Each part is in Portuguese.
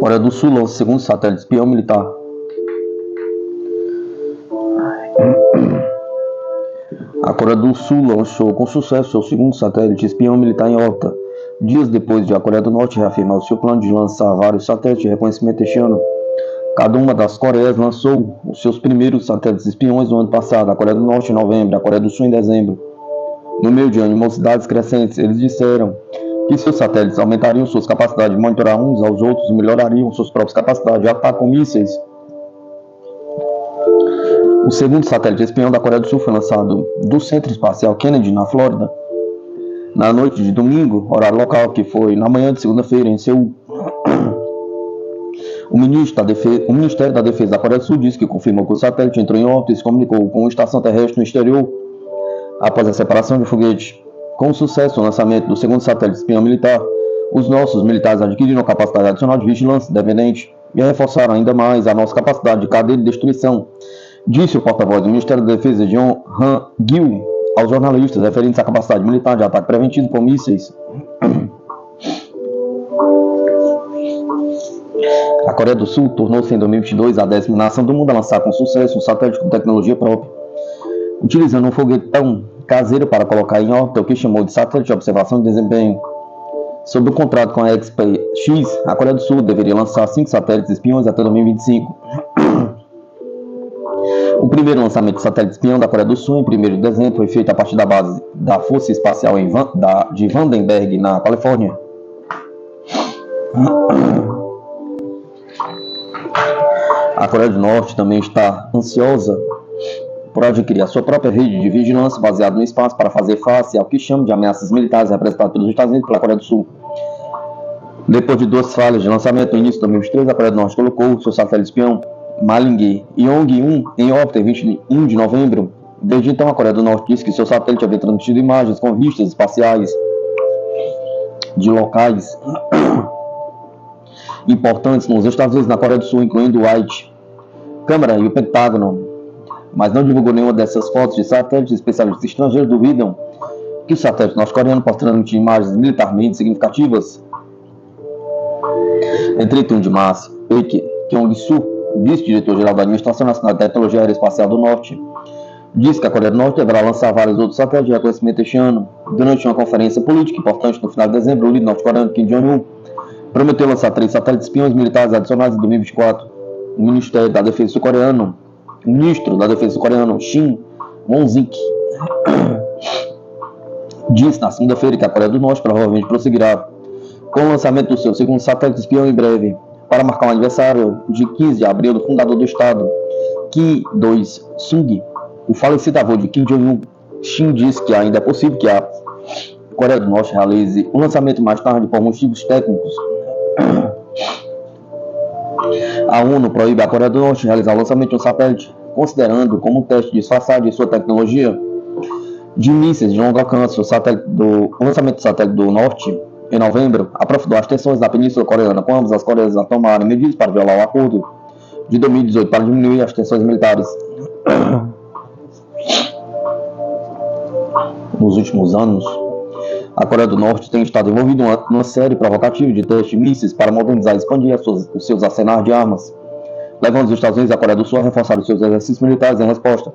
Coreia do Sul lança o segundo satélite espião militar. A Coreia do Sul lançou com sucesso seu segundo satélite espião militar em órbita, dias depois de a Coreia do Norte reafirmar o seu plano de lançar vários satélites de reconhecimento este ano. Cada uma das Coreias lançou os seus primeiros satélites espiões no ano passado, a Coreia do Norte em novembro, a Coreia do Sul em dezembro. No meio de animosidades crescentes, eles disseram que seus satélites aumentariam suas capacidades de monitorar uns aos outros e melhorariam suas próprias capacidades de ataque com mísseis. O segundo satélite espião da Coreia do Sul foi lançado do Centro Espacial Kennedy, na Flórida, na noite de domingo, horário local, que foi na manhã de segunda-feira, em Seul. O Ministério da Defesa da Coreia do Sul disse que confirmou que o satélite entrou em órbita e se comunicou com uma estação terrestre no exterior após a separação de foguete. Com o sucesso no lançamento do segundo satélite espião militar, os nossos militares adquiriram capacidade adicional de vigilância independente e reforçaram ainda mais a nossa capacidade de cadeia de destruição, disse o porta-voz do Ministério da Defesa, John Han-gil, aos jornalistas, referindo-se à capacidade militar de ataque preventivo por mísseis. A Coreia do Sul tornou-se em 2022 a 10ª nação do mundo a lançar com sucesso um satélite com tecnologia própria, utilizando um foguetão caseiro para colocar em órbita o que chamou de satélite de observação de desempenho. Sob o contrato com a SpaceX, a Coreia do Sul deveria lançar 5 satélites espiões até 2025. O primeiro lançamento de satélite espião da Coreia do Sul, em 1º de dezembro, foi feito a partir da base da Força Espacial de Vandenberg, na Califórnia. A Coreia do Norte também está ansiosa por adquirir a sua própria rede de vigilância baseada no espaço para fazer face ao que chama de ameaças militares representadas pelos Estados Unidos e pela Coreia do Sul. Depois de 2 falhas de lançamento no início de 2023, a Coreia do Norte colocou seu satélite espião Maling Yong-1 em órbita em 21 de novembro. Desde então, a Coreia do Norte disse que seu satélite havia transmitido imagens com vistas espaciais de locais importantes nos Estados Unidos e na Coreia do Sul, incluindo o White Câmara e o Pentágono, mas não divulgou nenhuma dessas fotos de satélites. Especialistas estrangeiros duvidam que o satélite norte-coreano possa transmitir imagens militarmente significativas. Em 31 de março, Baek Kyung-soo, vice-diretor-geral da Administração Nacional de Tecnologia Aeroespacial do Norte, disse que a Coreia do Norte deverá lançar vários outros satélites de reconhecimento este ano. Durante uma conferência política importante no final de dezembro, o líder norte-coreano Kim Jong-un prometeu lançar 3 satélites espiões militares adicionais em 2024. O Ministro da Defesa sul-coreano, Shin Won-sik, disse na segunda-feira que a Coreia do Norte provavelmente prosseguirá com o lançamento do seu segundo satélite espião em breve, para marcar o aniversário de 15 de abril do fundador do Estado, Kim Il-sung. O falecido avô de Kim Jong-un, Shin, disse que ainda é possível que a Coreia do Norte realize o lançamento mais tarde por motivos técnicos. A ONU proíbe a Coreia do Norte de realizar o lançamento de um satélite, considerando como um teste disfarçado de sua tecnologia de mísseis de longo alcance. O lançamento do satélite do Norte, em novembro, aprofundou as tensões na Península Coreana, com ambas as Coreias a tomarem medidas para violar o acordo de 2018 para diminuir as tensões militares. Nos últimos anos, a Coreia do Norte tem estado envolvida numa série provocativa de testes de mísseis para modernizar e expandir os seus arsenais de armas, levando os Estados Unidos e a Coreia do Sul a reforçar os seus exercícios militares em resposta.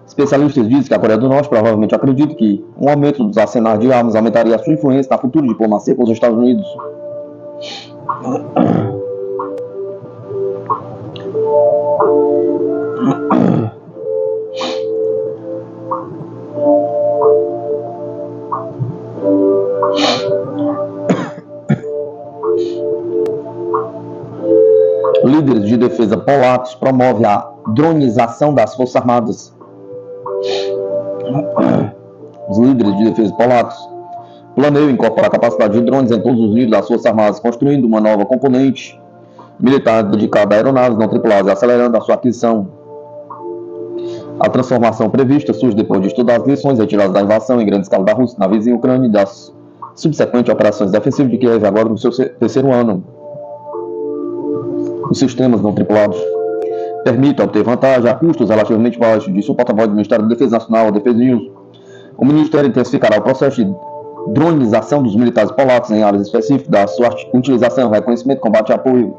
Especialistas dizem que a Coreia do Norte provavelmente acredita que um aumento dos arsenais de armas aumentaria a sua influência na futura diplomacia com os Estados Unidos. Líderes de defesa polacos promovem a dronização das Forças Armadas. Os líderes de defesa polacos planeiam incorporar a capacidade de drones em todos os níveis das Forças Armadas, construindo uma nova componente militar dedicada a aeronaves não tripuladas e acelerando a sua aquisição. A transformação prevista surge depois de estudar as lições retiradas da invasão em grande escala da Rússia na vizinha Ucrânia e das subsequentes operações defensivas de Kiev, agora no seu 3º ano. Os sistemas não tripulados permitem obter vantagem a custos relativamente baixos, disse o porta-voz do Ministério da Defesa Nacional, a Defesa News. O Ministério intensificará o processo de dronização dos militares polacos em áreas específicas da sua utilização, reconhecimento, combate e apoio.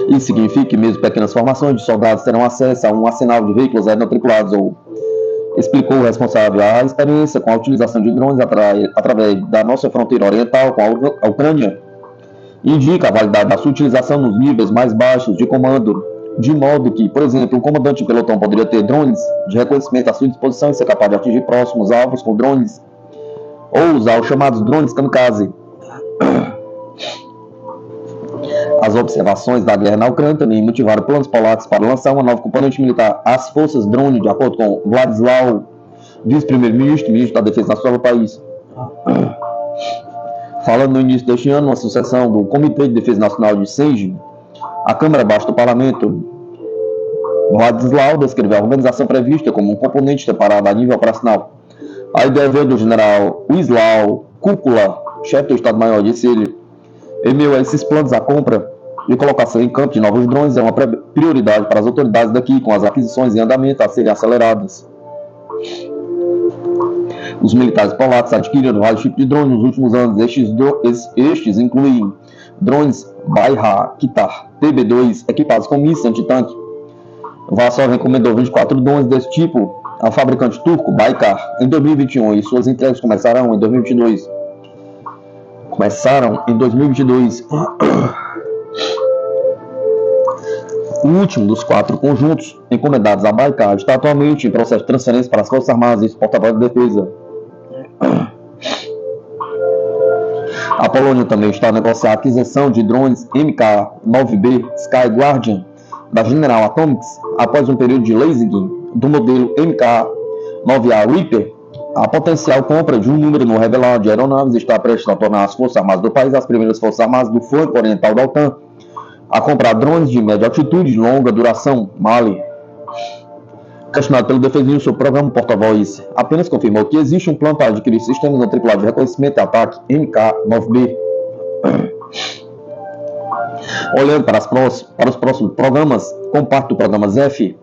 Isso significa que mesmo pequenas formações de soldados terão acesso a um arsenal de veículos aerotripulados, ou explicou o responsável. A experiência com a utilização de drones através da nossa fronteira oriental com a Ucrânia indica a validade da sua utilização nos níveis mais baixos de comando, de modo que, por exemplo, o comandante de pelotão poderia ter drones de reconhecimento à sua disposição e ser capaz de atingir próximos alvos com drones, ou usar os chamados drones kamikaze. As observações da guerra na Ucrânia também motivaram planos polacos para lançar uma nova componente militar às forças drone, de acordo com Władysław, vice-primeiro-ministro, ministro da Defesa Nacional do país. Falando no início deste ano, uma sucessão do Comitê de Defesa Nacional de Sejm, a Câmara Baixa do Parlamento, Władysław descreveu a organização prevista como um componente separado a nível operacional. A ideia veio do general Wisław Kukula, chefe do Estado-Maior, disse ele. Em meio a esses planos, a compra e colocação em campo de novos drones é uma prioridade para as autoridades daqui, com as aquisições em andamento a serem aceleradas. Os militares polacos adquiriram vários tipos de drones nos últimos anos. Estes incluem drones Bayraktar TB2 equipados com mísseis antitanque. Varsóvia encomendou 24 drones desse tipo ao fabricante turco Baykar em 2021 e suas entregas começaram em 2022. O último dos 4 conjuntos encomendados a Baykar está atualmente em processo de transferência para as Forças Armadas e porta-voz de defesa. A Polônia também está a negociar a aquisição de drones Mk-9B Sky Guardian da General Atomics após um período de leasing do modelo Mk-9A Reaper. A potencial compra de um número não revelado de aeronaves está prestes a tornar as Forças Armadas do país as primeiras Forças Armadas do flanco oriental da OTAN a comprar drones de média altitude e longa duração. Mali, questionado pelo defensor sobre o programa porta-voz, apenas confirmou que existe um plano para adquirir sistemas não tripulados de reconhecimento e ataque Mk-9B. Olhando para os próximos programas, como parte do programa ZEF,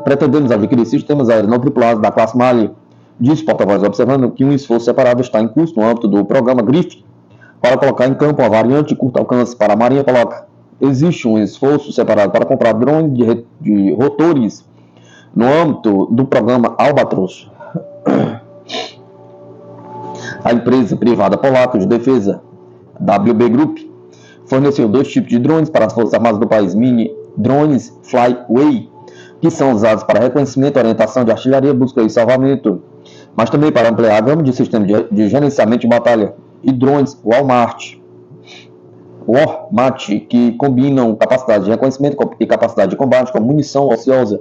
pretendemos adquirir sistemas aéreos não tripulados da classe Mali, disse o porta-voz, observando que um esforço separado está em curso no âmbito do programa GRIF para colocar em campo uma variante de curto alcance para a Marinha Polaca. Existe um esforço separado para comprar drones de rotores no âmbito do programa Albatros. A empresa privada polaca de defesa, WB Group, forneceu 2 tipos de drones para as Forças Armadas do país, mini drones Flyway, que são usados para reconhecimento e orientação de artilharia, busca e salvamento, mas também para ampliar a gama de sistemas de gerenciamento de batalha, e drones Warmat, que combinam capacidade de reconhecimento e capacidade de combate com munição ociosa.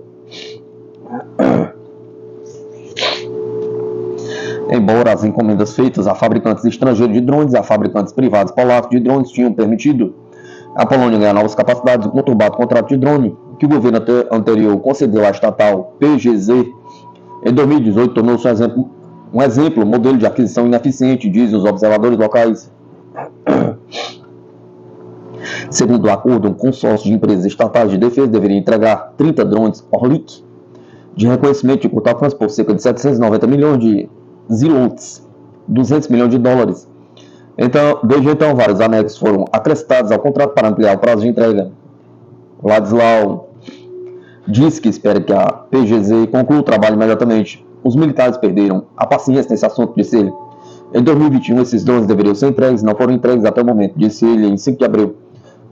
Embora as encomendas feitas a fabricantes estrangeiros de drones e a fabricantes privados polacos de drones tinham permitido a Polônia ganhar novas capacidades, o conturbado contrato de drone que o governo anterior concedeu à estatal PGZ em 2018 tornou-se um exemplo modelo de aquisição ineficiente, dizem os observadores locais. Segundo o acordo, um consórcio de empresas estatais de defesa deveria entregar 30 drones Orlik de reconhecimento de curto alcance por cerca de 790 milhões de zlotys, 200 milhões de dólares. Desde então, vários anexos foram acrescentados ao contrato para ampliar o prazo de entrega. Władysław disse que espera que a PGZ conclua o trabalho imediatamente. Os militares perderam a paciência nesse assunto, disse ele. Em 2021, esses drones deveriam ser entregues e não foram entregues até o momento, disse ele em 5 de abril.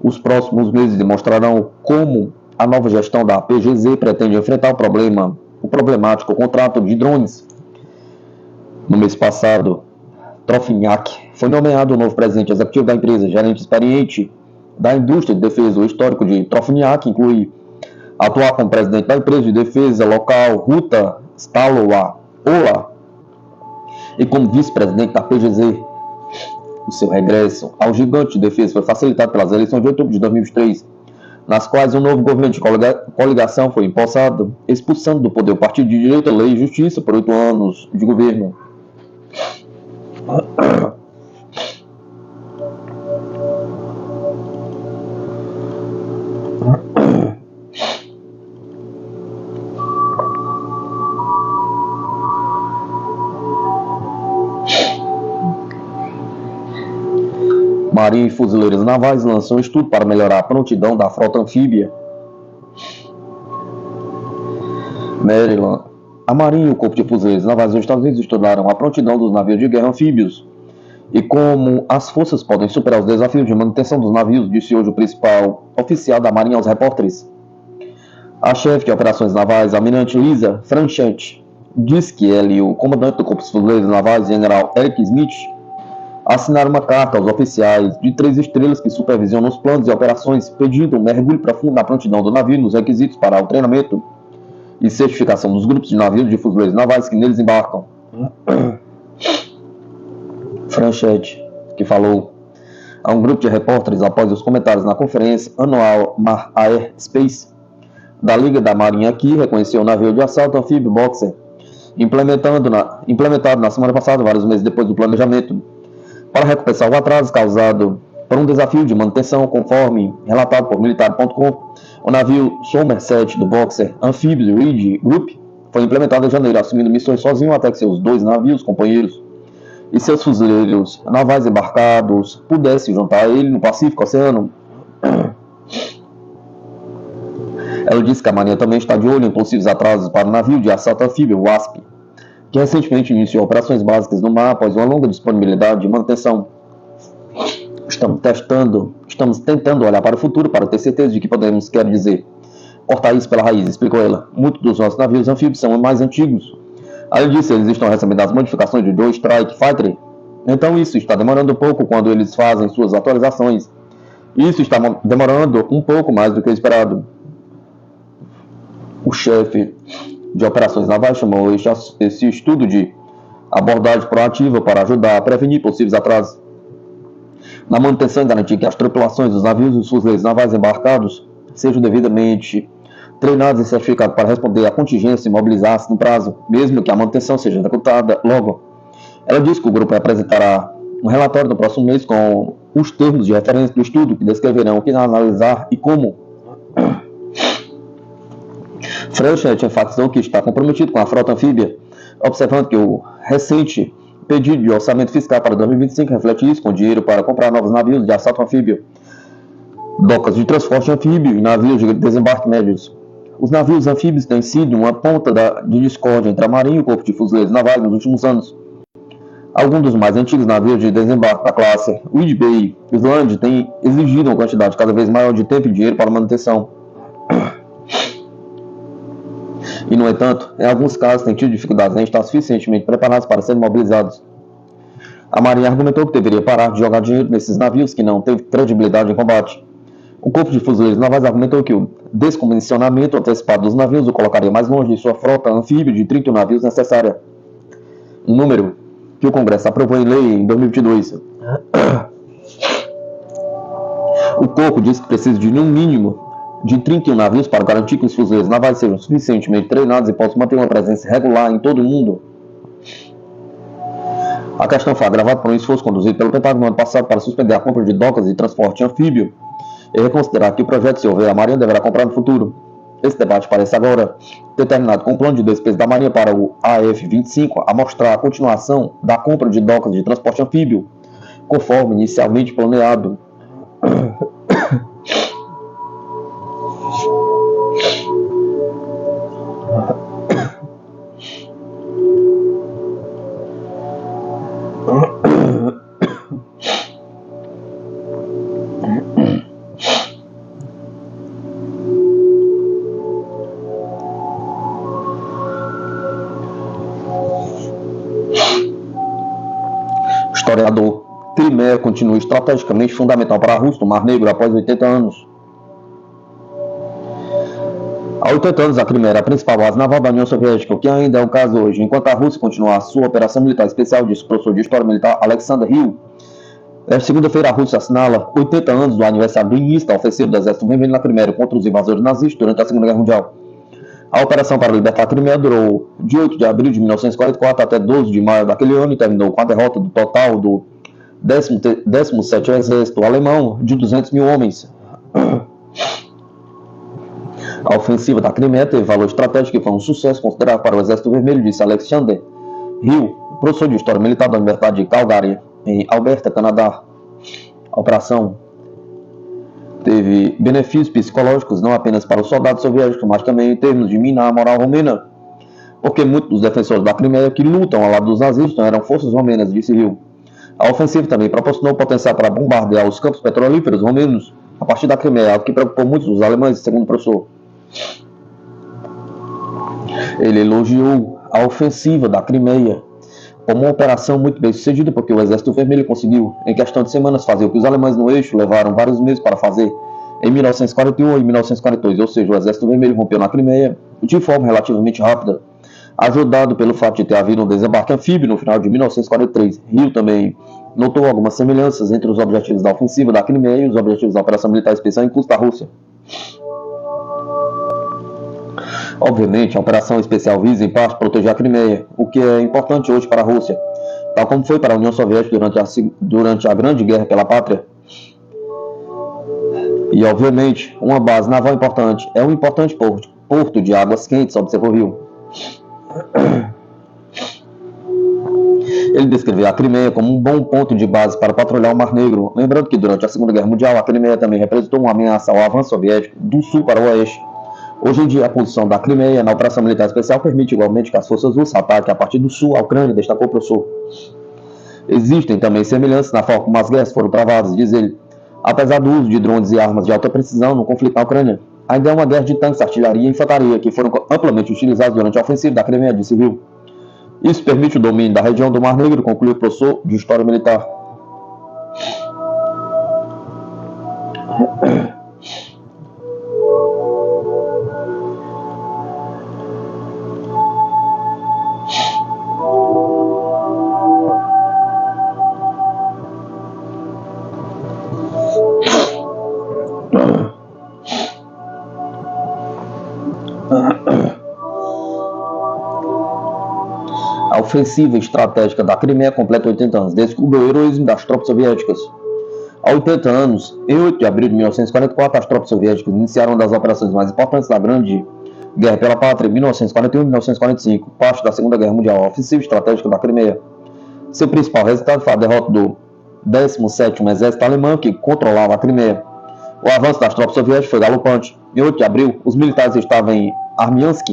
Os próximos meses demonstrarão como a nova gestão da PGZ pretende enfrentar o problemático contrato de drones. No mês passado, Trofimyak foi nomeado o novo presidente executivo da empresa, gerente experiente da indústria de defesa. O histórico de Trofimyak inclui atuar como presidente da empresa de defesa local Ruta Stalowa Ola e como vice-presidente da PGZ. O seu regresso ao gigante de defesa foi facilitado pelas eleições de outubro de 2023, nas quais um novo governo de coligação foi empossado, expulsando do poder o Partido de Direita, Lei e Justiça por 8 anos de governo. Marinha e Fuzileiros Navais lançam um estudo para melhorar a prontidão da frota anfíbia. Maryland. A Marinha e o Corpo de Fuzileiros Navais dos Estados Unidos estudaram a prontidão dos navios de guerra anfíbios e como as forças podem superar os desafios de manutenção dos navios, disse hoje o principal oficial da Marinha aos repórteres. A chefe de operações navais, almirante Lisa Franchetti, disse que ela e o comandante do Corpo de Fuzileiros Navais, general Eric Smith, assinaram uma carta aos oficiais de 3 estrelas que supervisionam os planos e operações, pedindo um mergulho profundo na prontidão do navio nos requisitos para o treinamento e certificação dos grupos de navios de fuzileiros navais que neles embarcam. Franchetti, que falou a um grupo de repórteres após os comentários na conferência anual Air Space da Liga da Marinha aqui, reconheceu o navio de assalto anfíbio Boxer, implementado na semana passada, vários meses depois do planejamento, para recompensar o atraso causado por um desafio de manutenção, conforme relatado por militar.com. O navio Somerset do Boxer Amphibious Reed Group foi implementado em janeiro, assumindo missões sozinho até que seus 2 navios companheiros e seus fuzileiros navais embarcados pudessem juntar a ele no Pacífico Oceano. Ela disse que a Marinha também está de olho em possíveis atrasos para o navio de assalto anfíbio WASP, que recentemente iniciou operações básicas no mar após uma longa disponibilidade de manutenção. Estamos tentando olhar para o futuro para ter certeza de que podemos, quer dizer, cortar isso pela raiz, explicou ela. Muitos dos nossos navios anfíbios são mais antigos. Além disso, eles estão recebendo as modificações de Joint Strike Fighter, então isso está demorando um pouco quando eles fazem suas atualizações. Isso está demorando um pouco mais do que o esperado. O chefe de operações navais chamou esse estudo de abordagem proativa para ajudar a prevenir possíveis atrasos na manutenção e garantir que as tripulações dos navios e os fuzileiros navais embarcados sejam devidamente treinados e certificados para responder à contingência e mobilizar-se no prazo, mesmo que a manutenção seja executada logo. Ela disse que o grupo apresentará um relatório no próximo mês com os termos de referência do estudo que descreverão o que analisar e como. Franchetti enfatizou que está comprometido com a frota anfíbia, observando que o recente pedido de orçamento fiscal para 2025 reflete isso, com dinheiro para comprar novos navios de assalto anfíbio, docas de transporte anfíbio e navios de desembarque médios. Os navios anfíbios têm sido uma ponta de discórdia entre a Marinha e o Corpo de Fuzileiros Navais nos últimos anos. Alguns dos mais antigos navios de desembarque da classe Whidbey Island têm exigido uma quantidade cada vez maior de tempo e dinheiro para manutenção. E, no entanto, em alguns casos têm tido dificuldades em estar suficientemente preparados para serem mobilizados. A Marinha argumentou que deveria parar de jogar dinheiro nesses navios que não têm credibilidade em combate. O Corpo de Fuzileiros Navais argumentou que o descomissionamento antecipado dos navios o colocaria mais longe de sua frota anfíbia de 30 navios necessária, um número que o Congresso aprovou em lei em 2022. O Corpo disse que precisa de um mínimo de 31 navios para garantir que os fuzileiros navais sejam suficientemente treinados e possam manter uma presença regular em todo o mundo. A questão foi agravada por um esforço conduzido pelo Pentágono no ano passado para suspender a compra de docas e transporte anfíbio e reconsiderar que o projeto, se houver, a Marinha deverá comprar no futuro. Esse debate parece agora ter terminado com o plano de despesa da Marinha para o AF-25 a mostrar a continuação da compra de docas de transporte anfíbio, conforme inicialmente planeado. O historiador Crimeia continua estrategicamente fundamental para a Rússia no Mar Negro após 80 anos. Há 80 anos, a Crimeia era a principal base naval da União Soviética, o que ainda é o caso hoje. Enquanto a Rússia continua a sua operação militar especial, disse o professor de História Militar Alexander Hill. Nesta segunda-feira, a Rússia assinala 80 anos do aniversário do início da ofensiva do Exército Vermelho na Crimeia contra os invasores nazistas durante a Segunda Guerra Mundial. A operação para libertar a Crimeia durou de 8 de abril de 1944 até 12 de maio daquele ano e terminou com a derrota do total do 17º Exército Alemão de 200 mil homens. A ofensiva da Crimeia teve valor estratégico e foi um sucesso considerado para o Exército Vermelho, disse Alexander Hill, professor de História Militar da Universidade de Calgary, em Alberta, Canadá. A operação teve benefícios psicológicos não apenas para os soldados soviéticos, mas também em termos de minar a moral romena, porque muitos dos defensores da Crimeia que lutam ao lado dos nazistas não eram forças romenas, disse Hill. A ofensiva também proporcionou potencial para bombardear os campos petrolíferos romenos a partir da Crimeia, algo que preocupou muitos dos alemães, segundo o professor. Ele elogiou a ofensiva da Crimeia como uma operação muito bem sucedida, porque o Exército Vermelho conseguiu, em questão de semanas, fazer o que os alemães no eixo levaram vários meses para fazer em 1941 e 1942, ou seja, o Exército Vermelho rompeu na Crimeia de forma relativamente rápida, ajudado pelo fato de ter havido um desembarque anfíbio no final de 1943. Hill também notou algumas semelhanças entre os objetivos da ofensiva da Crimeia e os objetivos da Operação Militar Especial em curso da Rússia. Obviamente, a operação especial visa, em parte, proteger a Crimeia, o que é importante hoje para a Rússia, tal como foi para a União Soviética durante a Grande Guerra pela Pátria. E, obviamente, uma base naval importante é um importante porto de águas quentes, observou Hill. Ele descreveu a Crimeia como um bom ponto de base para patrulhar o Mar Negro, lembrando que durante a Segunda Guerra Mundial a Crimeia também representou uma ameaça ao avanço soviético do sul para o oeste. Hoje em dia, a posição da Crimeia na Operação Militar Especial permite igualmente que as forças russas ataquem a partir do sul a Ucrânia, destacou o professor. Existem também semelhanças na forma como as guerras foram travadas, diz ele. Apesar do uso de drones e armas de alta precisão no conflito na Ucrânia, ainda é uma guerra de tanques, artilharia e infantaria que foram amplamente utilizados durante a ofensiva da Crimeia, disse Hill. Isso permite o domínio da região do Mar Negro, concluiu o professor de História Militar. A ofensiva estratégica da Crimeia completa 80 anos, desde o heroísmo das tropas soviéticas. Há 80 anos, em 8 de abril de 1944, as tropas soviéticas iniciaram uma das operações mais importantes da Grande Guerra pela Pátria, em 1941 e 1945, parte da Segunda Guerra Mundial, a ofensiva estratégica da Crimeia. Seu principal resultado foi a derrota do 17º Exército Alemão, que controlava a Crimeia. O avanço das tropas soviéticas foi galopante. Em 8 de abril, os militares estavam em Armiansk,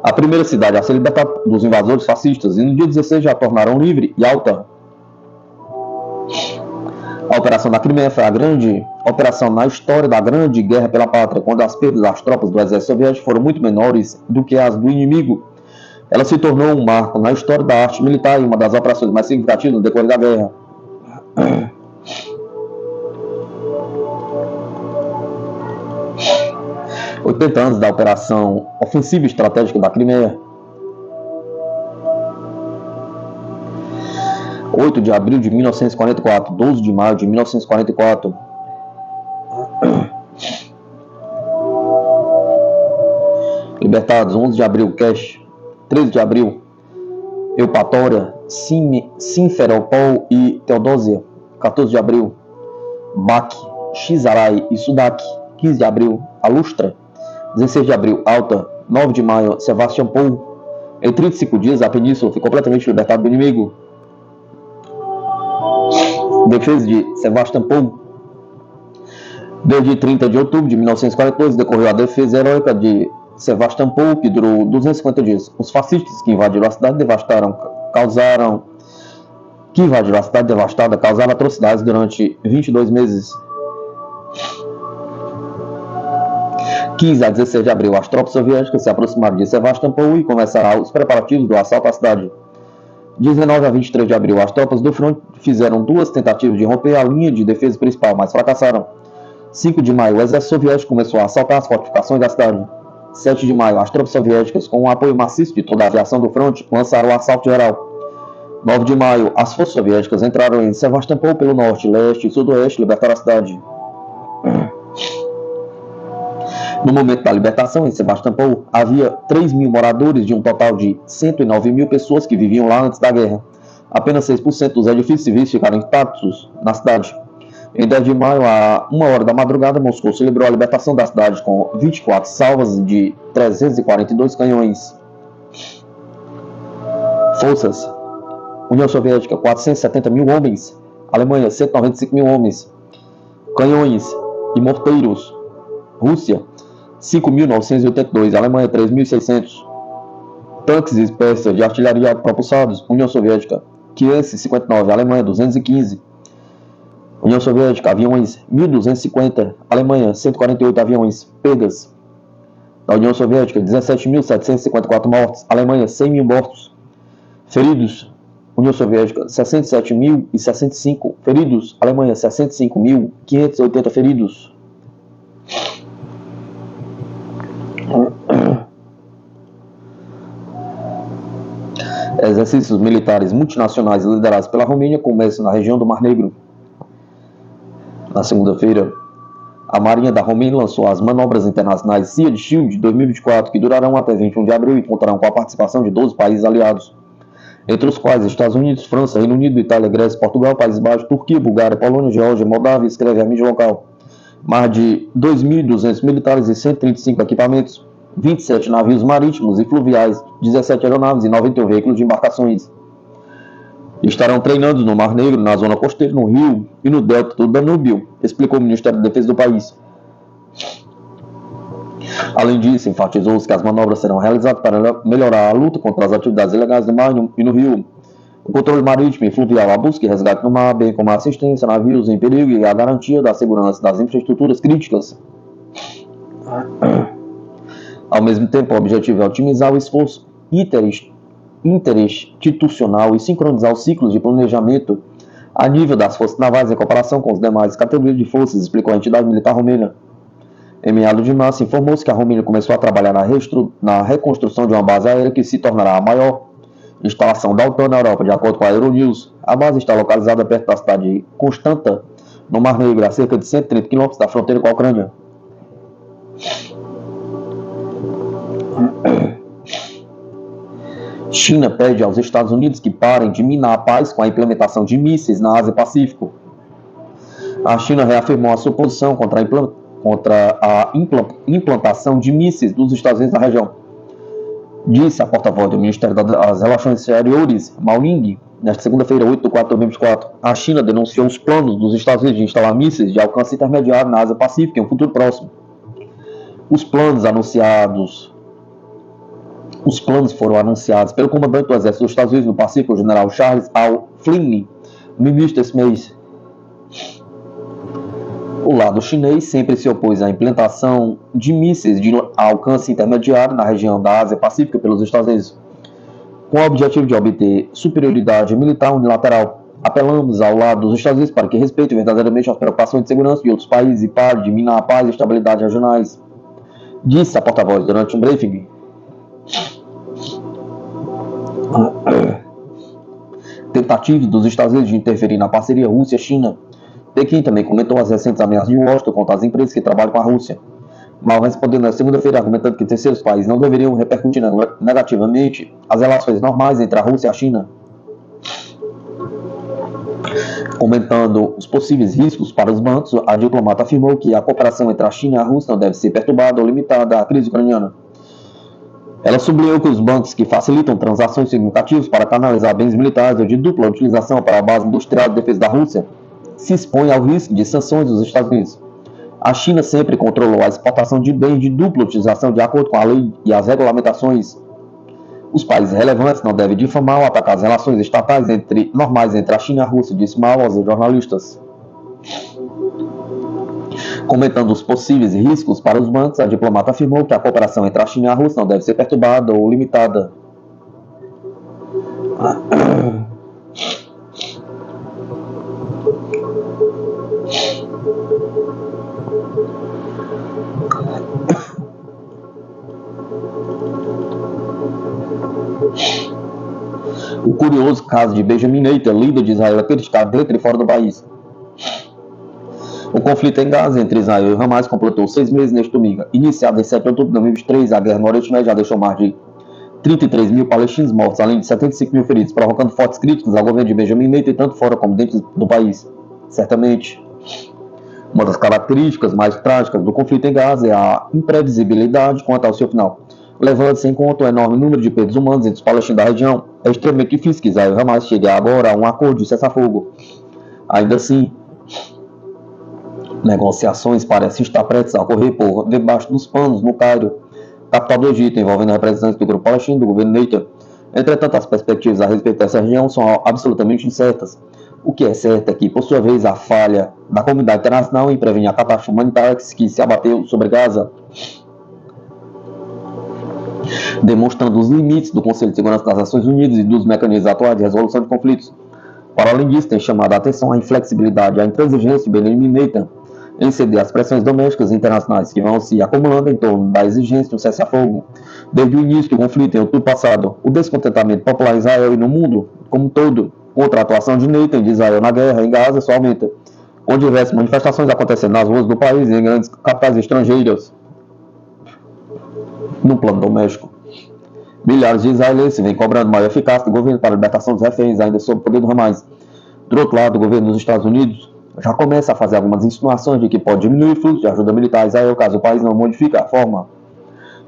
a primeira cidade a ser libertada dos invasores fascistas, e no dia 16 já tornaram livre e alta. A Operação da Crimeia foi a grande operação na história da Grande Guerra pela Pátria, quando as perdas das tropas do exército soviético foram muito menores do que as do inimigo. Ela se tornou um marco na história da arte militar e uma das operações mais significativas no decorrer da guerra. 80 anos da Operação Ofensiva Estratégica da Crimeia. 8 de abril de 1944, 12 de maio de 1944. Libertados, 11 de abril, Kesh. 13 de abril, Eupatória, Simferopol e Teodósia. 14 de abril, Bak, Xizarai e Sudak. 15 de abril, Alustra. 16 de abril, Alta. 9 de maio, Sevastopol. Em 35 dias, a península foi completamente libertada do inimigo. Defesa de Sevastopol. Desde 30 de outubro de 1942, decorreu a defesa heróica de Sevastopol, que durou 250 dias. Os fascistas que invadiram a cidade causaram atrocidades durante 22 meses. 15 a 16 de abril, as tropas soviéticas se aproximaram de Sevastopol e começaram os preparativos do assalto à cidade. 19 a 23 de abril, as tropas do front fizeram 2 tentativas de romper a linha de defesa principal, mas fracassaram. 5 de maio, o exército soviético começou a assaltar as fortificações da cidade. 7 de maio, as tropas soviéticas, com o apoio maciço de toda a aviação do front, lançaram o assalto geral. 9 de maio, as forças soviéticas entraram em Sevastopol pelo norte, leste e sudoeste e libertaram a cidade. No momento da libertação, em Sevastopol, havia 3.000 moradores de um total de 109.000 pessoas que viviam lá antes da guerra. Apenas 6% dos edifícios civis ficaram intactos na cidade. Em 10 de maio, a 1h da madrugada, Moscou celebrou a libertação da cidade com 24 salvas de 342 canhões. Forças: União Soviética, 470.000 homens. Alemanha, 195.000 homens. canhões e morteiros, Rússia, 5.982, Alemanha, 3.600, tanques e peças de artilharia propulsados, União Soviética, 559, Alemanha, 215, União Soviética, aviões, 1.250, Alemanha, 148 aviões, perdas da União Soviética, 17.754 mortos, Alemanha, 100.000 mortos, feridos, União Soviética, 67.065 feridos, Alemanha, 65.580 feridos. Exercícios militares multinacionais liderados pela Romênia começam na região do Mar Negro. Na segunda-feira, a Marinha da Romênia lançou as manobras internacionais Sea Shield 2024, que durarão até 21 de abril e contarão com a participação de 12 países aliados, entre os quais Estados Unidos, França, Reino Unido, Itália, Grécia, Portugal, Países Baixos, Turquia, Bulgária, Polônia, Geórgia, Moldávia, escreve a mídia local. Mais de 2.200 militares e 135 equipamentos, 27 navios marítimos e fluviais, 17 aeronaves e 91 veículos de embarcações estarão treinando no Mar Negro, na zona costeira, no Rio e no delta do Danúbio, explicou o Ministério da Defesa do país. Além disso, enfatizou que as manobras serão realizadas para melhorar a luta contra as atividades ilegais no mar e no rio, o controle marítimo e fluvial, a busca e resgate no mar, bem como a assistência a navios em perigo e a garantia da segurança das infraestruturas críticas. Ao mesmo tempo, o objetivo é otimizar o esforço interinstitucional e sincronizar os ciclos de planejamento a nível das forças navais em comparação com as demais categorias de forças, explicou a entidade militar romena. Em meados de março, informou-se que a Romênia começou a trabalhar na reconstrução de uma base aérea que se tornará a maior instalação da OTAN na Europa, de acordo com a Euronews. A base está localizada perto da cidade de Constanta, no Mar Negro, a cerca de 130 km da fronteira com a Ucrânia. China pede aos Estados Unidos que parem de minar a paz com a implementação de mísseis na Ásia-Pacífico. A China reafirmou a sua posição contra a implantação de mísseis dos Estados Unidos na região. Disse a porta-voz do Ministério das Relações Exteriores, Mao Ning, nesta segunda-feira, 8 de 4 de 2024. A China denunciou os planos dos Estados Unidos de instalar mísseis de alcance intermediário na Ásia-Pacífico em um futuro próximo. Os planos foram anunciados pelo comandante do Exército dos Estados Unidos no Pacífico, o general Charles A. Flynn, no início desse mês. O lado chinês sempre se opôs à implantação de mísseis de alcance intermediário na região da Ásia-Pacífica pelos Estados Unidos, com o objetivo de obter superioridade militar unilateral. Apelamos ao lado dos Estados Unidos para que respeitem verdadeiramente as preocupações de segurança de outros países e pare de minar a paz e estabilidade regionais, disse a porta-voz durante um briefing. Tentativas dos Estados Unidos de interferir na parceria Rússia-China. Pequim também comentou as recentes ameaças de Washington contra as empresas que trabalham com a Rússia. Mao respondeu na segunda-feira argumentando que terceiros países não deveriam repercutir negativamente as relações normais entre a Rússia e a China. Comentando os possíveis riscos para os bancos, a diplomata afirmou que a cooperação entre a China e a Rússia não deve ser perturbada ou limitada à crise ucraniana. Ela sublinhou que os bancos que facilitam transações significativas para canalizar bens militares ou de dupla utilização para a base industrial de defesa da Rússia se expõe ao risco de sanções dos Estados Unidos. A China sempre controlou a exportação de bens de dupla utilização de acordo com a lei e as regulamentações. Os países relevantes não devem difamar ou atacar as relações estatais normais entre a China e a Rússia, disse Mao aos jornalistas. Comentando os possíveis riscos para os bancos, a diplomata afirmou que a cooperação entre a China e a Rússia não deve ser perturbada ou limitada. O curioso caso de Benjamin Netanyahu, líder de Israel, é criticado dentro e fora do país. O conflito em Gaza entre Israel e Hamas completou 6 meses neste domingo. Iniciado em 7 de outubro de 2023, a guerra no Oriente Médio já deixou mais de 33 mil palestinos mortos, além de 75 mil feridos, provocando fortes críticas ao governo de Benjamin Netanyahu, tanto fora como dentro do país. Certamente, uma das características mais trágicas do conflito em Gaza é a imprevisibilidade quanto ao seu final. Levando-se em conta o enorme número de perdas humanas entre os palestinos da região, é extremamente difícil que Israel e Hamas cheguem agora a um acordo de cessar-fogo. Ainda assim, Negociações parecem estar prestes a ocorrer por debaixo dos panos no Cairo, capital do Egito, envolvendo representantes do grupo palestino e do governo Netanyahu. Entretanto, as perspectivas a respeito dessa região são absolutamente incertas. O que é certo é que, por sua vez, a falha da comunidade internacional em prevenir a catástrofe humanitária que se abateu sobre Gaza, demonstrando os limites do Conselho de Segurança das Nações Unidas e dos mecanismos atuais de resolução de conflitos. Para além disso, tem chamado a atenção a inflexibilidade e a intransigência de Benjamin Netanyahu em ceder às pressões domésticas e internacionais que vão se acumulando em torno da exigência de um cessar-fogo. Desde o início do conflito em outubro passado, o descontentamento popular em Israel e no mundo como um todo contra a atuação de Netanyahu de Israel na guerra em Gaza só aumenta, com diversas manifestações acontecendo nas ruas do país e em grandes capitais estrangeiras. No plano doméstico, milhares de israelenses vêm cobrando maior eficácia do governo para a libertação dos reféns ainda sob o poder do Hamas. Do outro lado, o governo dos Estados Unidos já começa a fazer algumas insinuações de que pode diminuir o fluxo de ajuda militar a Israel caso o país não modifique a forma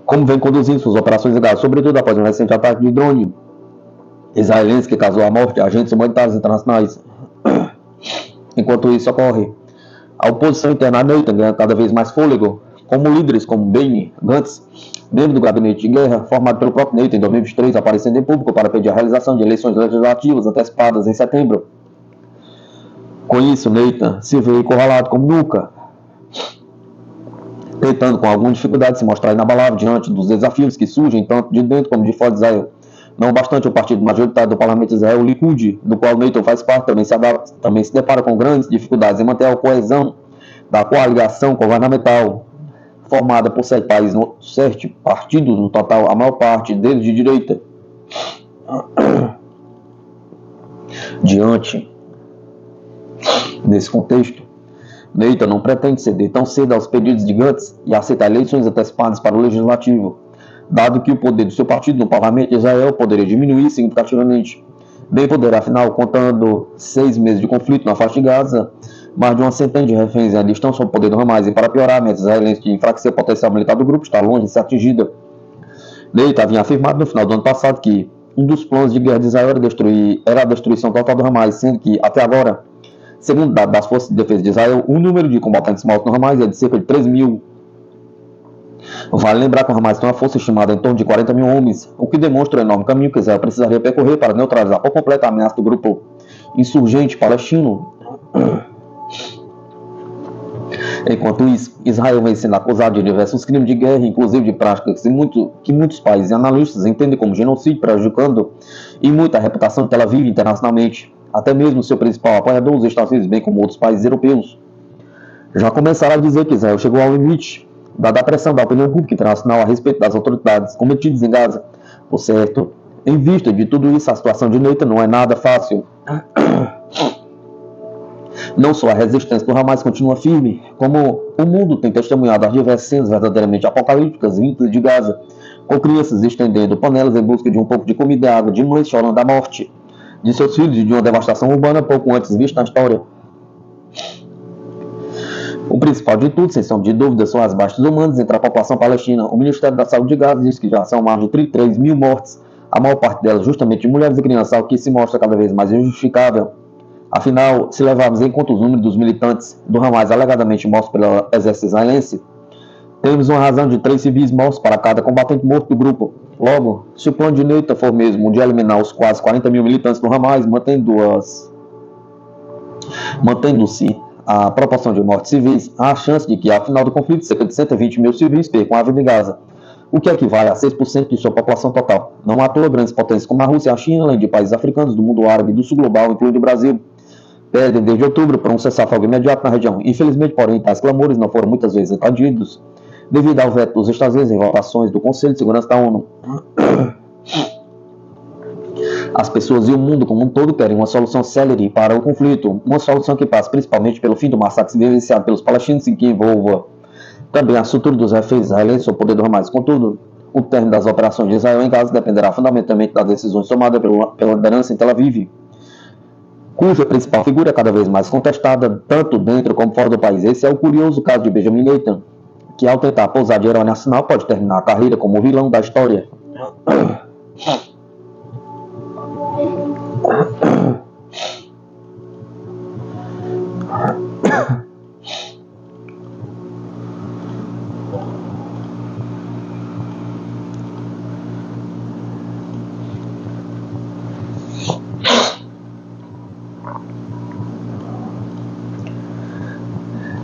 como vem conduzindo suas operações em Gaza, sobretudo após um recente ataque de drone israelense que causou a morte de agentes humanitários internacionais. Enquanto isso ocorre, a oposição interna a Netanyahu ganha cada vez mais fôlego, como líderes como Benny Gantz, membro do gabinete de guerra, formado pelo próprio Netanyahu em 2023, aparecendo em público para pedir a realização de eleições legislativas antecipadas em setembro. Com isso, Netanyahu se vê encurralado como nunca, tentando com alguma dificuldade se mostrar inabalável diante dos desafios que surgem tanto de dentro como de fora de Israel. Não obstante, o partido majoritário do parlamento de Israel, o Likud, do qual Netanyahu faz parte, também se depara com grandes dificuldades em manter a coesão da coligação governamental, formada por 7 partidos no total, a maior parte deles de direita. Diante desse contexto, Netanyahu não pretende ceder tão cedo aos pedidos de Gantz e aceitar eleições antecipadas para o legislativo, dado que o poder do seu partido no parlamento de Israel poderia diminuir significativamente. Bem poderá, afinal, contando 6 meses de conflito na faixa de Gaza, mais de uma centena de reféns ainda estão sob o poder do Hamas, e para piorar, a meta israelense de enfraquecer o potencial militar do grupo está longe de ser atingida. Netanyahu havia afirmado no final do ano passado que um dos planos de guerra de Israel era a destruição total do Hamas, sendo que, até agora, segundo dados das Forças de Defesa de Israel, o número de combatentes mortos no Hamas é de cerca de 3 mil. Vale lembrar que o Hamas tem uma força estimada em torno de 40 mil homens, o que demonstra o enorme caminho que Israel precisaria percorrer para neutralizar por completo a ameaça do grupo insurgente palestino. Enquanto isso, Israel vem sendo acusado de diversos crimes de guerra, inclusive de práticas que muitos países e analistas entendem como genocídio, prejudicando e muito a reputação de Tel Aviv internacionalmente. Até mesmo seu principal apoiador, os Estados Unidos, bem como outros países europeus, já começaram a dizer que Israel chegou ao limite, dada a pressão da opinião pública internacional a respeito das atrocidades cometidas em Gaza. Por certo, em vista de tudo isso, a situação de Netanyahu não é nada fácil. Não só a resistência do Hamas continua firme, como o mundo tem testemunhado as diversas cenas verdadeiramente apocalípticas vindas de Gaza, com crianças estendendo panelas em busca de um pouco de comida e água, de mães chorando a morte de seus filhos e de uma devastação urbana pouco antes vista na história. O principal de tudo, sem sombra de dúvida, são as baixas humanas entre a população palestina. O Ministério da Saúde de Gaza diz que já são mais de 33 mil mortes, a maior parte delas justamente de mulheres e crianças, algo que se mostra cada vez mais injustificável. Afinal, se levarmos em conta os números dos militantes do Hamas alegadamente mortos pelo exército israelense, temos uma razão de 3 civis mortos para cada combatente morto do grupo. Logo, se o plano de Netanyahu for mesmo de eliminar os quase 40 mil militantes do Hamas, mantendo-se a proporção de mortes civis, há a chance de que, ao final do conflito, cerca de 120 mil civis percam a vida em Gaza, o que equivale a 6% de sua população total. Não à toa, grandes potências como a Rússia e a China, além de países africanos do mundo árabe e do sul global, incluindo o Brasil, pedem desde outubro para um cessar-fogo imediato na região. Infelizmente, porém, tais clamores não foram muitas vezes atendidos, devido ao veto dos Estados Unidos em votações do Conselho de Segurança da ONU. As pessoas e o mundo como um todo querem uma solução célere para o conflito, uma solução que passe principalmente pelo fim do massacre vivenciado pelos palestinos e que envolva também a estrutura dos reféns israelenses ou o poder do Hamas. Contudo, o término das operações de Israel em Gaza dependerá fundamentalmente das decisões tomadas pela liderança em Tel Aviv, cuja principal figura é cada vez mais contestada, tanto dentro como fora do país. Esse é o curioso caso de Benjamin Netanyahu, que ao tentar pousar de herói nacional pode terminar a carreira como o vilão da história.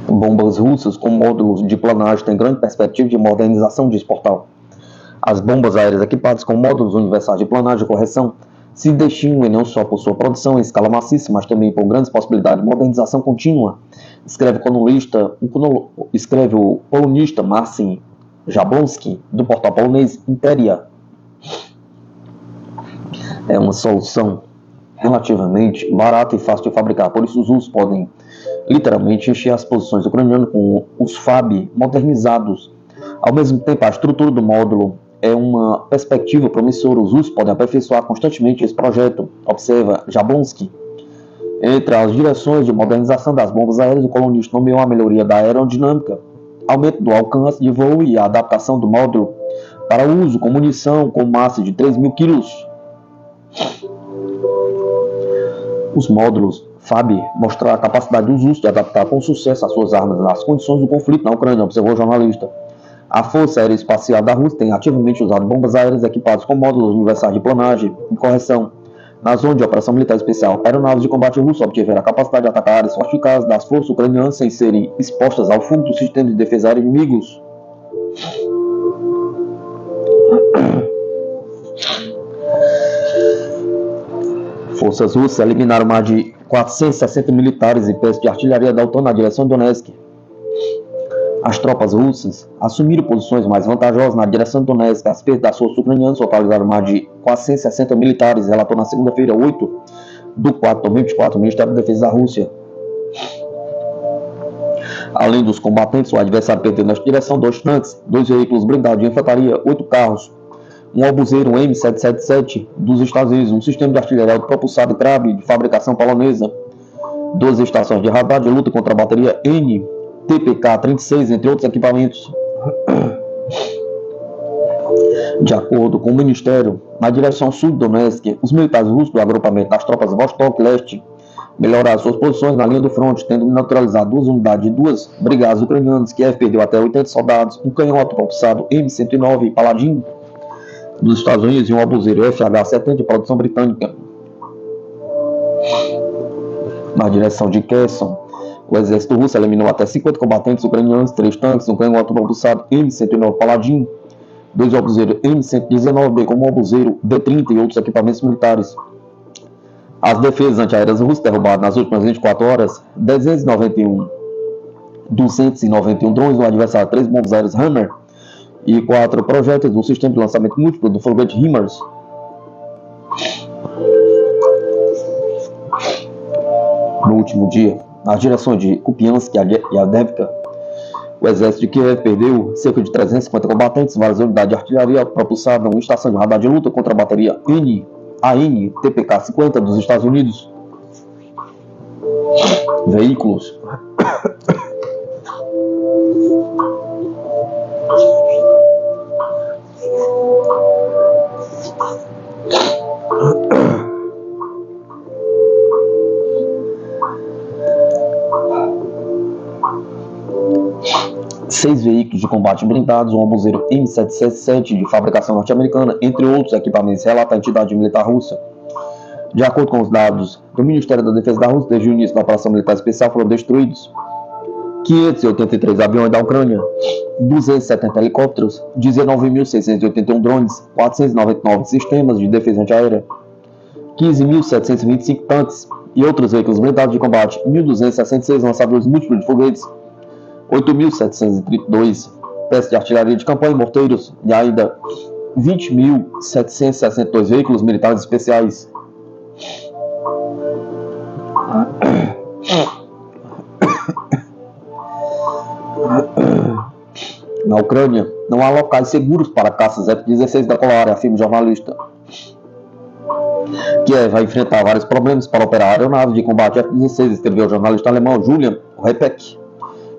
Bombas russas com módulos de planagem têm grande perspectiva de modernização, diz portal. As bombas aéreas equipadas com módulos universais de planagem e correção se distinguem não só por sua produção em escala maciça, mas também por grandes possibilidades de modernização contínua, escreve o polonista Marcin Jablonski, do portal polonês Interia. É uma solução relativamente barata e fácil de fabricar, por isso os russos podem literalmente encher as posições ucranianas com os FAB modernizados. Ao mesmo tempo, a estrutura do módulo é uma perspectiva promissora. Os russos podem aperfeiçoar constantemente esse projeto, observa Jablonski. Entre as direções de modernização das bombas aéreas, o colunista nomeou a melhoria da aerodinâmica, aumento do alcance de voo e a adaptação do módulo para uso com munição com massa de 3.000 kg. Os módulos FAB mostraram a capacidade dos russos de adaptar com sucesso as suas armas às condições do conflito na Ucrânia, observou o jornalista. A Força Aeroespacial da Rússia tem ativamente usado bombas aéreas equipadas com módulos universais de planagem e correção. Na zona de operação militar especial, aeronaves de combate russo obtiveram a capacidade de atacar áreas fortificadas das forças ucranianas sem serem expostas ao fogo do sistema de defesa aérea inimigos. Forças russas eliminaram mais de 460 militares e peças de artilharia da OTAN na direção de Donetsk. As tropas russas assumiram posições mais vantajosas na direção de Donetsk. As perdas das forças ucranianas totalizaram mais de 460 militares, relatou na segunda-feira 8 de 4 de 2024 o Ministério da Defesa da Rússia. Além dos combatentes, o adversário perdeu nesta direção 2 tanques, 2 veículos blindados de infantaria, 8 carros, um obuseiro M777 dos Estados Unidos, um sistema de artilharia autopropulsado Krab de fabricação polonesa, 12 estações de radar de luta contra a bateria NTPK-36, entre outros equipamentos. De acordo com o Ministério, na direção sul de Donetsk, os militares russos do agrupamento das tropas Vostok Leste melhoraram suas posições na linha do fronte, tendo neutralizado 2 unidades de 2 brigadas ucranianas. Kiev perdeu até 80 soldados, um canhão autopropulsado M109 Paladin dos Estados Unidos e um obuseiro FH-70 de produção britânica. Na direção de Kherson, o exército russo eliminou até 50 combatentes ucranianos, 3 tanques, um canhão autopropulsado M109 Paladin, 2 obuseiros M119B como obuseiro B-30 e outros equipamentos militares. As defesas antiaéreas russas derrubaram nas últimas 24 horas 291 drones do adversário, 3 bombas aéreas Hammer e 4 projéteis do sistema de lançamento múltiplo do foguete HIMARS. No último dia, nas direções de Kupiansk e Avdiivka, o exército de Kiev perdeu cerca de 350 combatentes, várias unidades de artilharia propulsada, uma estação de radar de luta contra a bateria AN-TPK-50 dos Estados Unidos, veículos, seis veículos de combate blindados, um obuseiro M777 de fabricação norte-americana, entre outros equipamentos, relata a entidade militar russa. De acordo com os dados do Ministério da Defesa da Rússia, desde o início da operação militar especial foram destruídos 583 aviões da Ucrânia, 270 helicópteros, 19.681 drones, 499 sistemas de defesa antiaérea, 15.725 tanques e outros veículos blindados de combate, 1.266 lançadores múltiplos de foguetes, 8.732 peças de artilharia de campanha e morteiros e ainda 20.762 veículos militares especiais. Na Ucrânia, não há locais seguros para caças F-16 decolarem, afirma o jornalista. Kiev vai enfrentar vários problemas para operar aeronaves de combate F-16, escreveu o jornalista alemão Julian Repeck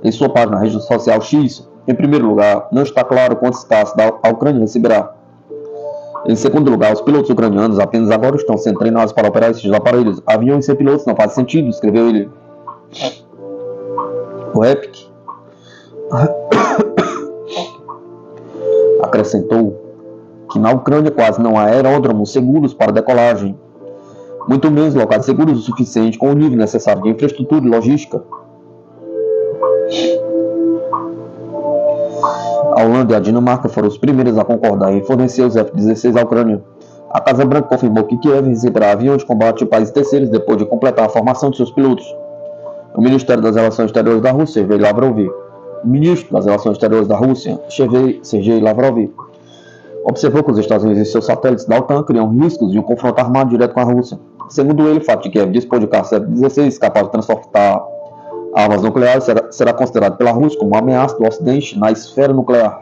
em sua página na rede social X. Em primeiro lugar, não está claro quantos caças a Ucrânia receberá. Em segundo lugar, os pilotos ucranianos apenas agora estão sendo treinados para operar esses aparelhos. Aviões sem pilotos não faz sentido, escreveu ele. O Epic acrescentou que na Ucrânia quase não há aeródromos seguros para decolagem. muito menos locais seguros o suficiente com o nível necessário de infraestrutura e logística. A Holanda e a Dinamarca foram os primeiros a concordar em fornecer os F-16 à Ucrânia. A Casa Branca confirmou que Kiev receberá aviões de combate de países terceiros depois de completar a formação de seus pilotos. O Ministério das Relações Exteriores da Rússia, Sergei Lavrov, o ministro das Relações Exteriores da Rússia, Sergei Lavrov, observou que os Estados Unidos e seus satélites da OTAN criam riscos de um confronto armado direto com a Rússia. Segundo ele, o fato de Kiev dispor de caças F-16 capazes de transportar armas nucleares será considerado pela Rússia como uma ameaça do Ocidente na esfera nuclear.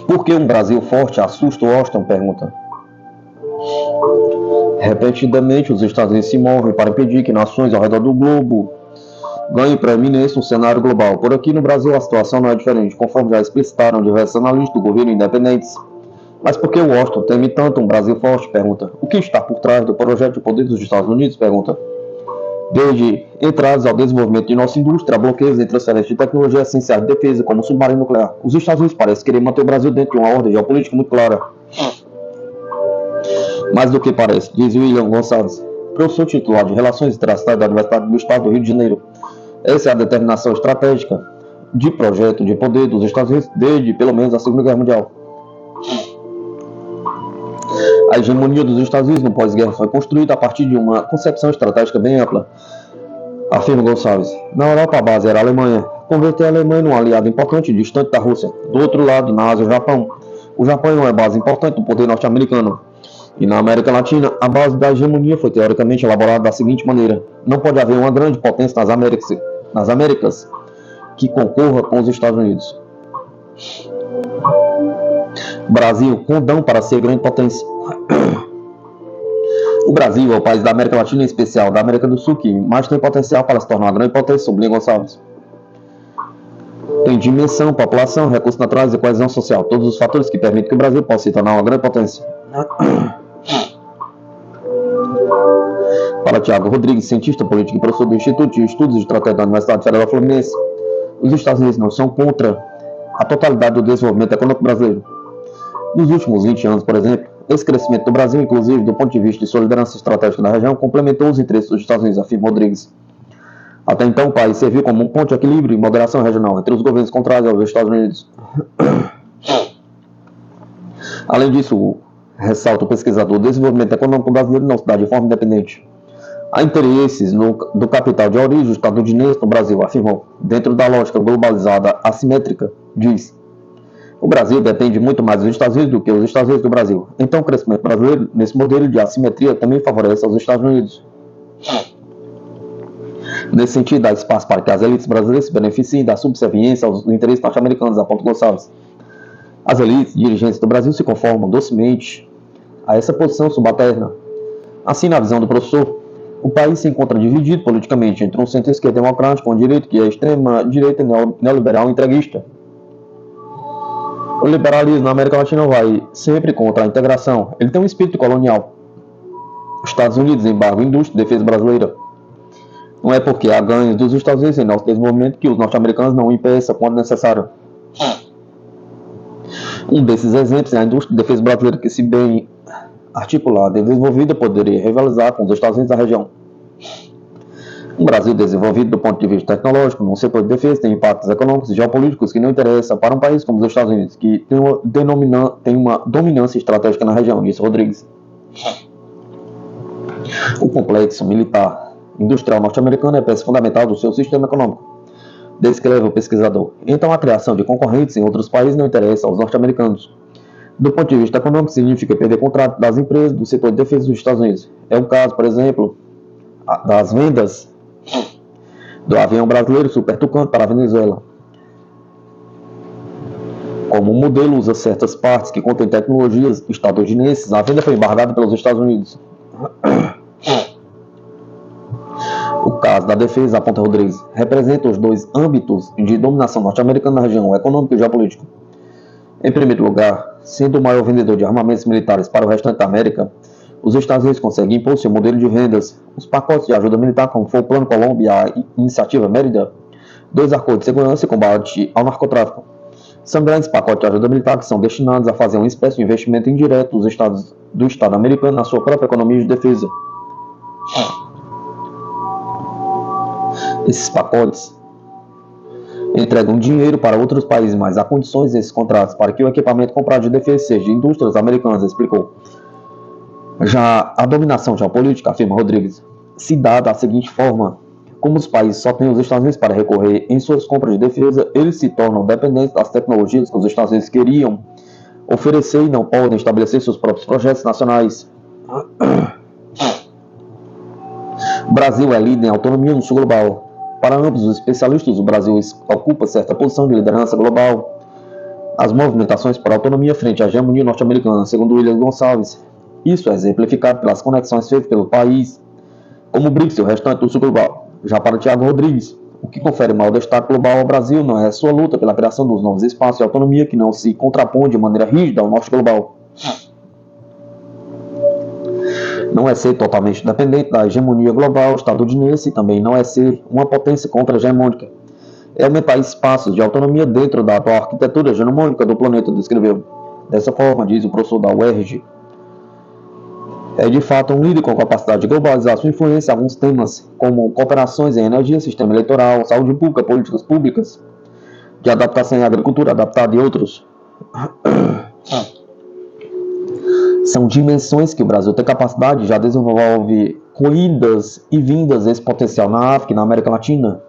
Por que um Brasil forte assusta Washington? Pergunta. Repetidamente, os Estados Unidos se movem para impedir que nações ao redor do globo ganhem preeminência no cenário global. Por aqui no Brasil a situação não é diferente, conforme já explicitaram diversos analistas do governo independentes. Mas por que Washington teme tanto um Brasil forte? Pergunta. O que está por trás do projeto de poder dos Estados Unidos? Pergunta. Desde entradas ao desenvolvimento de nossa indústria, bloqueios em transferência de tecnologia essenciais de defesa, como o submarino nuclear. Os Estados Unidos parecem querer manter o Brasil dentro de uma ordem geopolítica muito clara. Mais do que parece, diz William Gonçalves, professor titular de Relações Internacionais da Universidade do Estado do Rio de Janeiro. Essa é a determinação estratégica de projeto de poder dos Estados Unidos desde, pelo menos, a Segunda Guerra Mundial. A hegemonia dos Estados Unidos no pós-guerra foi construída a partir de uma concepção estratégica bem ampla, afirma Gonçalves. Na Europa, a base era a Alemanha. Converter a Alemanha num aliado importante e distante da Rússia. Do outro lado, na Ásia, o Japão. O Japão é uma base importante do poder norte-americano. E na América Latina, a base da hegemonia foi teoricamente elaborada da seguinte maneira: não pode haver uma grande potência nas Américas que concorra com os Estados Unidos. Brasil, condão para ser grande potência. O Brasil é o país da América Latina, em especial da América do Sul, que mais tem potencial para se tornar uma grande potência, sublinha Gonçalves. Tem dimensão, população, recursos naturais e coesão social, todos os fatores que permitem que o Brasil possa se tornar uma grande potência. Para Tiago Rodrigues, cientista político e professor do Instituto de Estudos e Estratégia da Universidade Federal Fluminense, os Estados Unidos não são contra a totalidade do desenvolvimento econômico brasileiro. Nos últimos 20 anos, por exemplo, esse crescimento do Brasil, inclusive do ponto de vista de sua liderança estratégica na região, complementou os interesses dos Estados Unidos, afirma Rodrigues. Até então, o país serviu como um ponto de equilíbrio e moderação regional entre os governos contrários aos Estados Unidos. Além disso, ressalta o pesquisador, o desenvolvimento econômico brasileiro não se dá de forma independente. Há interesses do capital de origem estadunidense no Brasil, afirmou. Dentro da lógica globalizada assimétrica, diz: o Brasil depende muito mais dos Estados Unidos do que os Estados Unidos do Brasil. Então o crescimento brasileiro, nesse modelo de assimetria, também favorece aos Estados Unidos. Nesse sentido, há espaço para que as elites brasileiras se beneficiem da subserviência aos interesses norte-americanos, aponta Gonçalves. As elites dirigentes do Brasil se conformam docemente a essa posição subalterna. Assim, na visão do professor, o país se encontra dividido politicamente entre um centro-esquerda democrático e um direito que é extrema-direita neoliberal entreguista. O liberalismo na América Latina vai sempre contra a integração. Ele tem um espírito colonial. Os Estados Unidos embargam indústria e defesa brasileira. Não é porque há ganhos dos Estados Unidos em nosso desenvolvimento que os norte-americanos não o impeçam quando necessário. Um desses exemplos é a indústria de defesa brasileira que, se bem articulada e desenvolvida, poderia rivalizar com os Estados Unidos da região. Um Brasil desenvolvido do ponto de vista tecnológico no setor de defesa tem impactos econômicos e geopolíticos que não interessam para um país como os Estados Unidos, que tem uma dominância estratégica na região, disse Rodrigues. O complexo militar industrial norte-americano é peça fundamental do seu sistema econômico, descreve o pesquisador. Então a criação de concorrentes em outros países não interessa aos norte-americanos. Do ponto de vista econômico, significa perder contrato das empresas do setor de defesa dos Estados Unidos. É o caso, por exemplo, das vendas do avião brasileiro Super Tucano para a Venezuela. Como modelo, usa certas partes que contêm tecnologias estadunidenses. A venda foi embargada pelos Estados Unidos. O caso da defesa, aponta Rodrigues, representa os dois âmbitos de dominação norte-americana na região, econômico e geopolítico. Em primeiro lugar, sendo o maior vendedor de armamentos militares para o restante da América, os Estados Unidos conseguem impor seu modelo de vendas. Os pacotes de ajuda militar, como foi o Plano Colombo e a Iniciativa Mérida, dois acordos de segurança e combate ao narcotráfico, são grandes pacotes de ajuda militar que são destinados a fazer uma espécie de investimento indireto do Estado americano na sua própria economia de defesa. Esses pacotes entregam dinheiro para outros países, mas há condições nesses contratos para que o equipamento comprado de defesa seja de indústrias americanas, explicou. Já a dominação geopolítica, afirma Rodrigues, se dá da seguinte forma: como os países só têm os Estados Unidos para recorrer em suas compras de defesa, eles se tornam dependentes das tecnologias que os Estados Unidos queriam oferecer e não podem estabelecer seus próprios projetos nacionais. O Brasil é líder em autonomia no sul global. Para ambos os especialistas, o Brasil ocupa certa posição de liderança global. As movimentações por autonomia frente à hegemonia norte-americana, segundo William Gonçalves, isso é exemplificado pelas conexões feitas pelo país, como o BRICS e o restante do sul global. Já para Tiago Rodrigues, o que confere maior destaque global ao Brasil não é a sua luta pela criação dos novos espaços de autonomia que não se contrapõe de maneira rígida ao norte global. Não é ser totalmente dependente da hegemonia global estadunidense e também não é ser uma potência contra-hegemônica. É aumentar espaços de autonomia dentro da atual arquitetura hegemônica do planeta, descreveu. Dessa forma, diz o professor da UERJ, é de fato um líder com capacidade de globalizar sua influência em alguns temas, como cooperações em energia, sistema eleitoral, saúde pública, políticas públicas, de adaptação em agricultura adaptada e outros. São dimensões que o Brasil tem capacidade, já desenvolve com idas e vindas esse potencial na África e na América Latina.